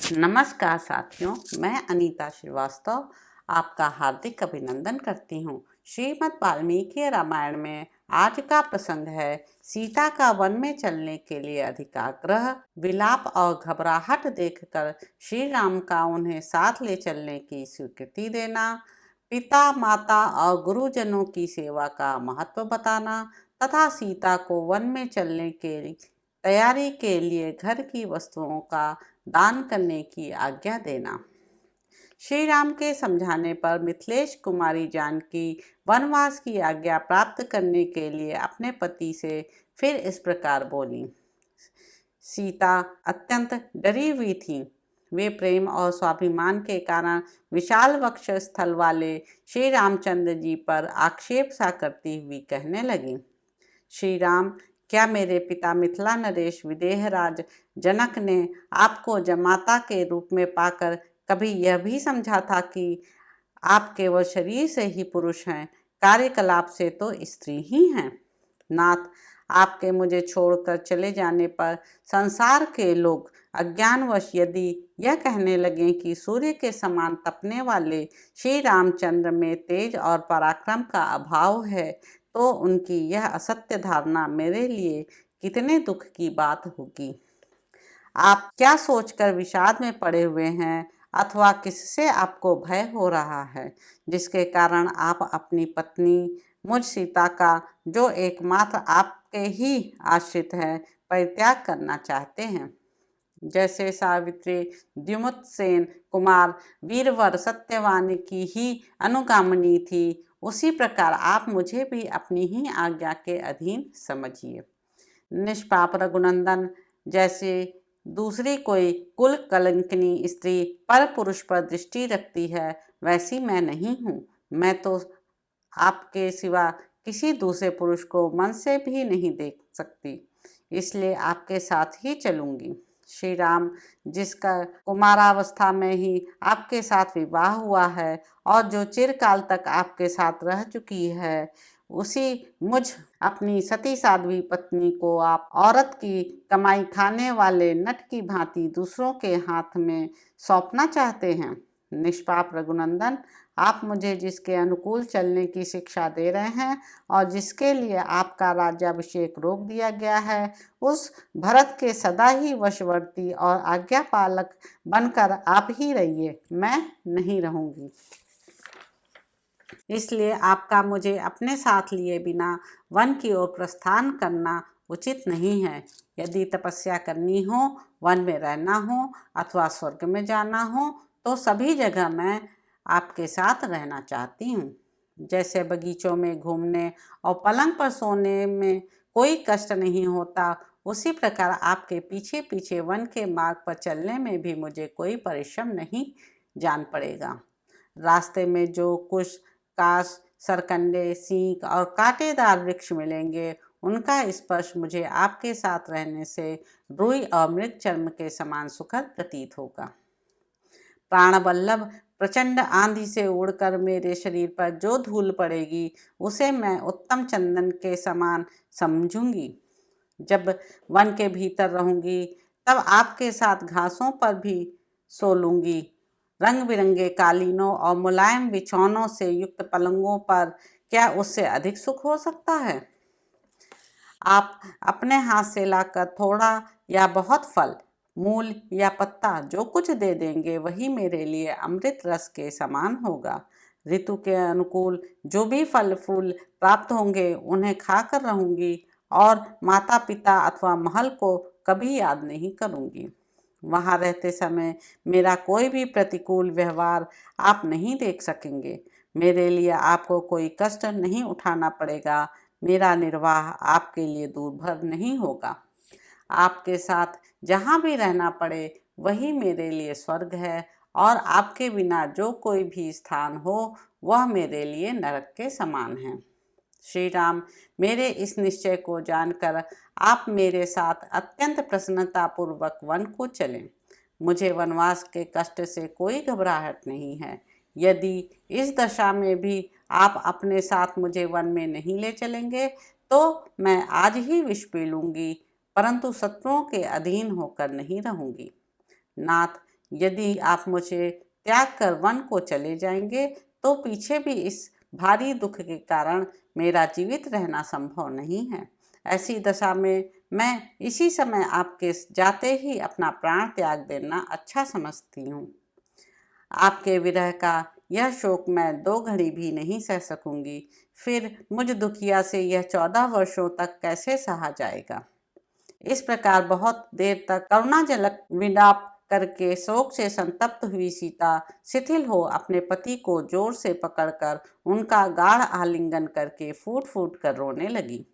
नमस्कार साथियों, मैं अनीता श्रीवास्तव आपका हार्दिक अभिनंदन करती हूँ। श्रीमद् वाल्मीकि रामायण में आज का प्रसंग है सीता का वन में चलने के लिए अधिक आग्रह। विलाप और घबराहट देखकर श्री राम का उन्हें साथ ले चलने की स्वीकृति देना, पिता माता और गुरुजनों की सेवा का महत्व बताना तथा सीता को वन में चलने के तैयारी के लिए घर की वस्तुओं का दान करने की आज्ञा देना। श्री राम के समझाने पर मिथिलेश कुमारी जानकी वनवास की आज्ञा प्राप्त करने के लिए अपने पति से फिर इस प्रकार बोली। सीता अत्यंत डरी हुई थी। वे प्रेम और स्वाभिमान के कारण विशाल वक्ष स्थल वाले श्री रामचंद्र जी पर आक्षेप सा करती हुई कहने लगी, श्री राम, क्या मेरे पिता मिथिला नरेश विदेहराज जनक ने आपको जमाता के रूप में पाकर कभी यह भी समझा था कि आप केवल शरीर से ही पुरुष हैं, कार्यकलाप से तो स्त्री ही हैं। नाथ, आपके मुझे छोड़कर चले जाने पर संसार के लोग अज्ञानवश यदि यह कहने लगें कि सूर्य के समान तपने वाले श्री रामचंद्र में तेज और पराक्रम का अभाव है, तो उनकी यह असत्य धारणा मेरे लिए कितने दुख की बात होगी। आप क्या सोचकर विषाद में पड़े हुए हैं अथवा किससे आपको भय हो रहा है, जिसके कारण आप अपनी पत्नी मुझ सीता का, जो एकमात्र आपके ही आश्रित है, परित्याग करना चाहते हैं। जैसे सावित्री द्युमत्सेन कुमार वीरवर सत्यवान की ही अनुगामिनी थी, उसी प्रकार आप मुझे भी अपनी ही आज्ञा के अधीन समझिए। निष्पाप रघुनंदन, जैसे दूसरी कोई कुल कलंकिनी स्त्री पर पुरुष पर दृष्टि रखती है, वैसी मैं नहीं हूँ। मैं तो आपके सिवा किसी दूसरे पुरुष को मन से भी नहीं देख सकती, इसलिए आपके साथ ही चलूंगी। श्री राम, जिसका कुमारावस्था में ही आपके साथ विवाह हुआ है और जो चिरकाल तक आपके साथ रह चुकी है, उसी मुझ अपनी सती साध्वी पत्नी को आप औरत की कमाई खाने वाले नट की भांति दूसरों के हाथ में सौंपना चाहते हैं। निष्पाप रघुनंदन, आप मुझे जिसके अनुकूल चलने की शिक्षा दे रहे हैं और जिसके लिए आपका राज्याभिषेक रोक दिया गया है, उस भरत के सदा ही वशवर्ती और आज्ञा पालक बनकर आप ही रहिए, मैं नहीं रहूंगी। इसलिए आपका मुझे अपने साथ लिए बिना वन की ओर प्रस्थान करना उचित नहीं है। यदि तपस्या करनी हो, वन में रहना हो अथवा स्वर्ग में जाना हो, तो सभी जगह मैं आपके साथ रहना चाहती हूँ। जैसे बगीचों में घूमने और पलंग पर सोने में कोई कष्ट नहीं होता, उसी प्रकार आपके पीछे पीछे वन के मार्ग पर चलने में भी मुझे कोई परिश्रम नहीं जान पड़ेगा। रास्ते में जो कुछ काश, सरकंडे, सींग और कांटेदार वृक्ष मिलेंगे, उनका स्पर्श मुझे आपके साथ रहने से रुई और मृग चर्म के समान सुखद प्रतीत होगा। प्राणवल्लभ, प्रचंड आंधी से उड़कर मेरे शरीर पर जो धूल पड़ेगी, उसे मैं उत्तम चंदन के समान समझूंगी। जब वन के भीतर रहूंगी, तब आपके साथ घासों पर भी सो लूंगी। रंग बिरंगे कालीनों और मुलायम बिछौनों से युक्त पलंगों पर क्या उससे अधिक सुख हो सकता है। आप अपने हाथ से लाकर थोड़ा या बहुत फल, मूल या पत्ता जो कुछ दे देंगे, वही मेरे लिए अमृत रस के समान होगा। ऋतु के अनुकूल जो भी फल फूल प्राप्त होंगे, उन्हें खाकर रहूंगी और माता पिता अथवा महल को कभी याद नहीं करूंगी। वहाँ रहते समय मेरा कोई भी प्रतिकूल व्यवहार आप नहीं देख सकेंगे। मेरे लिए आपको कोई कष्ट नहीं उठाना पड़ेगा। मेरा निर्वाह आपके लिए दूरभर नहीं होगा। आपके साथ जहाँ भी रहना पड़े, वही मेरे लिए स्वर्ग है, और आपके बिना जो कोई भी स्थान हो, वह मेरे लिए नरक के समान है। श्री राम, मेरे इस निश्चय को जानकर आप मेरे साथ अत्यंत प्रसन्नतापूर्वक वन को चलें। मुझे वनवास के कष्ट से कोई घबराहट नहीं है। यदि इस दशा में भी आप अपने साथ मुझे वन में नहीं ले चलेंगे, तो मैं आज ही विष पी लूंगी, परंतु शत्रुओं के अधीन होकर नहीं रहूंगी। नाथ, यदि आप मुझे त्याग कर वन को चले जाएंगे तो पीछे भी इस भारी दुख के कारण मेरा जीवित रहना संभव नहीं है। ऐसी दशा में मैं इसी समय आपके जाते ही अपना प्राण त्याग देना अच्छा समझती हूँ। आपके विरह का यह शोक मैं 2 घड़ी भी नहीं सह सकूंगी। फिर मुझ दुखिया से यह 14 वर्षों तक कैसे सहा जाएगा। इस प्रकार बहुत देर तक करुणाजनक विलाप करके शोक से संतप्त हुई सीता शिथिल हो अपने पति को जोर से पकड़कर उनका गाढ़ आलिंगन करके फूट फूट कर रोने लगी।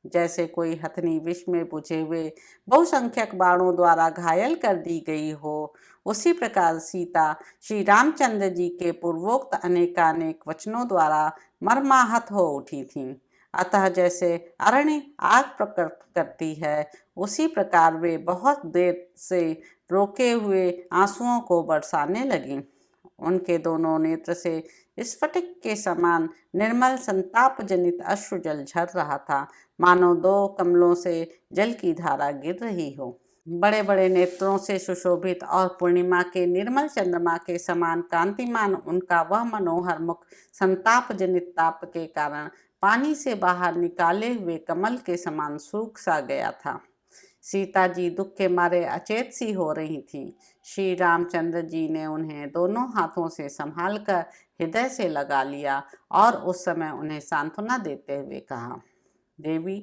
जैसे कोई हथनी विष में बुझे हुए बहुसंख्यक बाणों द्वारा घायल कर दी गई हो, उसी प्रकार सीता श्री रामचंद्र जी के पूर्वोक्त अनेकानेक वचनों द्वारा मर्माहत हो उठी थीं। अतः जैसे अरण्य आग प्रकट करती है, उसी प्रकार वे बहुत देर से रोके हुए आंसुओं को बरसाने लगीं। उनके दोनों नेत्र से स्फटिक के समान निर्मल संताप जनित अश्रु जल झर रहा था, मानो 2 कमलों से जल की धारा गिर रही हो। बड़े बड़े नेत्रों से सुशोभित और पूर्णिमा के निर्मल चंद्रमा के समान कांतिमान उनका वह मनोहर मुख संताप जनित ताप के कारण पानी से बाहर निकाले हुए कमल के समान सूख सा गया था। सीता जी दुख के मारे अचेत सी हो रही थीं। श्री रामचंद्र जी ने उन्हें दोनों हाथों से संभाल कर हृदय से लगा लिया और उस समय उन्हें सांत्वना देते हुए कहा, देवी,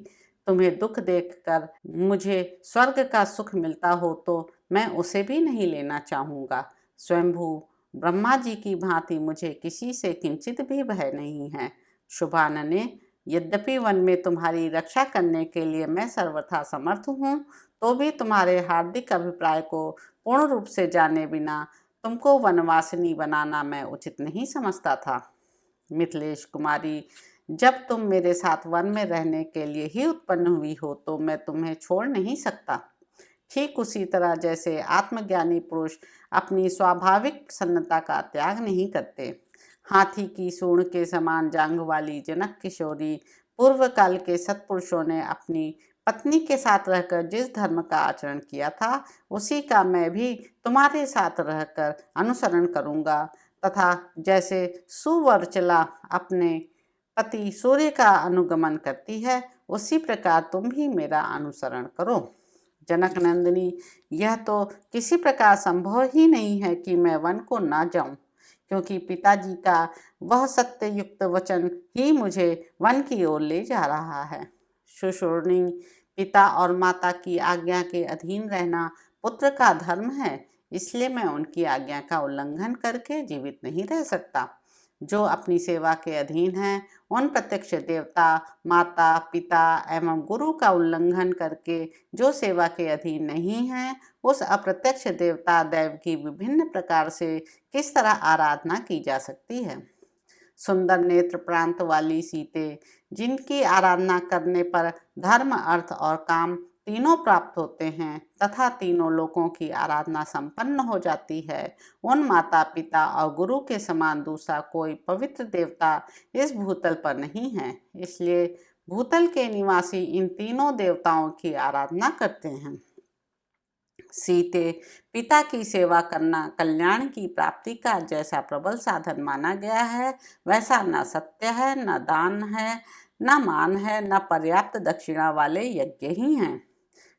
तुम्हें दुख देखकर मुझे स्वर्ग का सुख मिलता हो तो मैं उसे भी नहीं लेना चाहूँगा। स्वयंभू ब्रह्मा जी की भांति मुझे किसी से किंचित भी भय नहीं है। शुभानने, यद्यपि वन में तुम्हारी रक्षा करने के लिए मैं सर्वथा समर्थ हूँ, तो भी तुम्हारे हार्दिक अभिप्राय को पूर्ण रूप से जाने बिना तुमको वनवासिनी बनाना मैं उचित नहीं समझता था। मिथिलेश कुमारी, जब तुम मेरे साथ वन में रहने के लिए ही उत्पन्न हुई हो तो मैं तुम्हें छोड़ नहीं सकता। ठीक उसी तरह जैसे आत्मज्ञानी पुरुष अपनी स्वाभाविक सन्नता का त्याग नहीं करते। हाथी की सूंड के समान जांघ वाली जनक किशोरी पूर्व काल के सत्पुरुषों ने अपनी पत्नी के साथ रहकर जिस धर्म का आचरण किया था, उसी का मैं भी तुम्हारे साथ रहकर अनुसरण करूँगा, तथा जैसे सुवर्चला अपने पति सूर्य का अनुगमन करती है, उसी प्रकार तुम भी मेरा अनुसरण करो। जनक नंदिनी, यह तो किसी प्रकार संभव ही नहीं है कि मैं वन को ना जाऊं, क्योंकि पिताजी का वह सत्य युक्त वचन ही मुझे वन की ओर ले जा रहा है। सुशोर्णी, पिता और माता की आज्ञा के अधीन रहना पुत्र का धर्म है, इसलिए मैं उनकी आज्ञा का उल्लंघन करके जीवित नहीं रह सकता। जो अपनी सेवा के अधीन हैं, उन प्रत्यक्ष देवता, माता, पिता एवं गुरु का उल्लंघन करके जो सेवा के अधीन नहीं हैं, उस अप्रत्यक्ष देवता दैव की विभिन्न प्रकार से किस तरह आराधना की जा सकती है। सुंदर नेत्र प्रांत वाली सीते, जिनकी आराधना करने पर धर्म, अर्थ और काम तीनों प्राप्त होते हैं तथा तीनों लोकों की आराधना संपन्न हो जाती है, उन माता, पिता और गुरु के समान दूसरा कोई पवित्र देवता इस भूतल पर नहीं है। इसलिए भूतल के निवासी इन तीनों देवताओं की आराधना करते हैं। सीते, पिता की सेवा करना कल्याण की प्राप्ति का जैसा प्रबल साधन माना गया है, वैसा न सत्य है, न दान है, न मान है, न पर्याप्त दक्षिणा वाले यज्ञ ही हैं।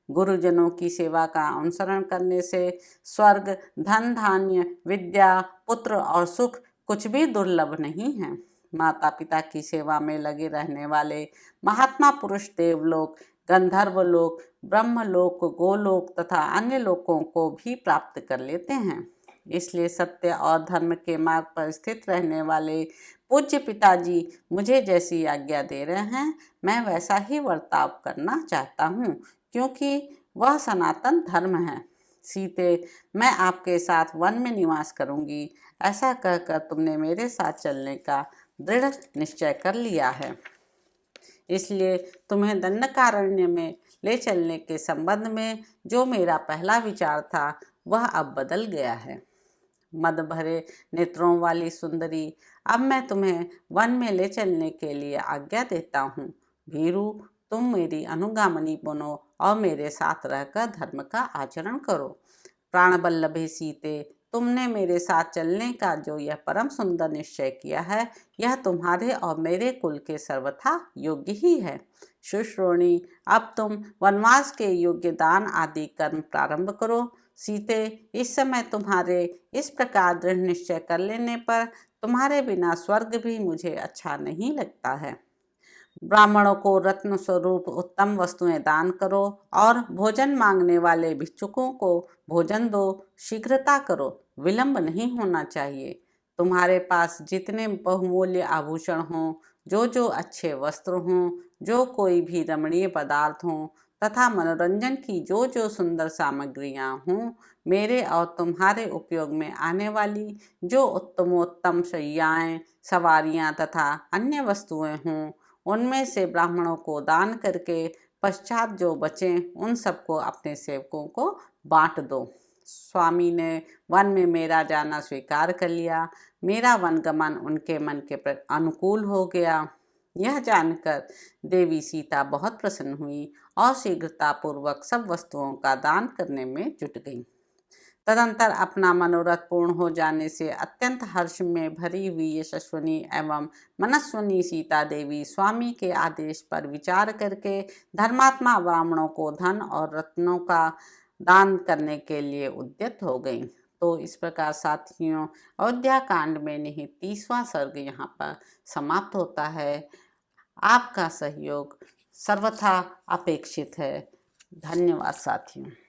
गुरुजनों की सेवा का अनुसरण करने से स्वर्ग, धन धान्य, विद्या, पुत्र और सुख कुछ भी दुर्लभ नहीं है। माता पिता की सेवा में लगे रहने वाले महात्मा पुरुष देवलोक, गंधर्व लोक, ब्रह्मलोक, गोलोक तथा अन्य लोकों को भी प्राप्त कर लेते हैं। इसलिए सत्य और धर्म के मार्ग पर स्थित रहने वाले पूज्य पिताजी मुझे जैसी आज्ञा दे रहे हैं, मैं वैसा ही वर्ताव करना चाहता हूँ, क्योंकि वह सनातन धर्म है। सीते, मैं आपके साथ वन में निवास करूँगी, ऐसा कहकर तुमने मेरे साथ चलने का दृढ़ निश्चय कर लिया है। इसलिए तुम्हें दंडकारण्य में ले चलने के संबंध में जो मेरा पहला विचार था, वह अब बदल गया है। मद भरे नेत्रों वाली सुंदरी, अब मैं तुम्हें वन में ले चलने के लिए आज्ञा देता हूँ। भीरू, तुम मेरी अनुगामिनी बनो और मेरे साथ रहकर धर्म का आचरण करो। प्राणवल्लभे सीते, तुमने मेरे साथ चलने का जो यह परम सुंदर निश्चय किया है, यह तुम्हारे और मेरे कुल के सर्वथा योग्य ही है। शुश्रोणी, अब तुम वनवास के योग्य दान आदि कर्म प्रारंभ करो। सीते, इस समय तुम्हारे इस प्रकार दृढ़ निश्चय कर लेने पर तुम्हारे बिना स्वर्ग भी मुझे अच्छा नहीं लगता है। ब्राह्मणों को रत्न स्वरूप उत्तम वस्तुएं दान करो और भोजन मांगने वाले भिक्षुकों को भोजन दो। शीघ्रता करो, विलंब नहीं होना चाहिए। तुम्हारे पास जितने बहुमूल्य आभूषण हों, जो अच्छे वस्त्र हों, जो कोई भी रमणीय पदार्थ हों तथा मनोरंजन की जो सुंदर सामग्रियां हों, मेरे और तुम्हारे उपयोग में आने वाली जो उत्तमोत्तम शैयाएँ, सवारियां तथा अन्य वस्तुएं हों, उनमें से ब्राह्मणों को दान करके पश्चात जो बचे उन सबको अपने सेवकों को बांट दो। स्वामी ने वन में मेरा जाना स्वीकार कर लिया। मेरा वनगमन उनके मन के अनुकूल हो गया। यह जानकर देवी सीता बहुत प्रसन्न हुई और शीघ्रतापूर्वक सब वस्तुओं का दान करने में जुट गई। तदंतर अपना मनोरथ पूर्ण हो जाने से अत्यंत हर्ष में भरी हुई यशस्विनी एवं मनस्विनी सीता देवी स्वामी के आदेश पर विचार करके धर्मात्मा ब्राह्मणों को धन और रत्नों का दान करने के लिए उद्यत हो गई। तो इस प्रकार साथियों, अयोध्या कांड में निहित 30वां सर्ग यहाँ पर समाप्त होता है। आपका सहयोग सर्वथा अपेक्षित है। धन्यवाद साथियों।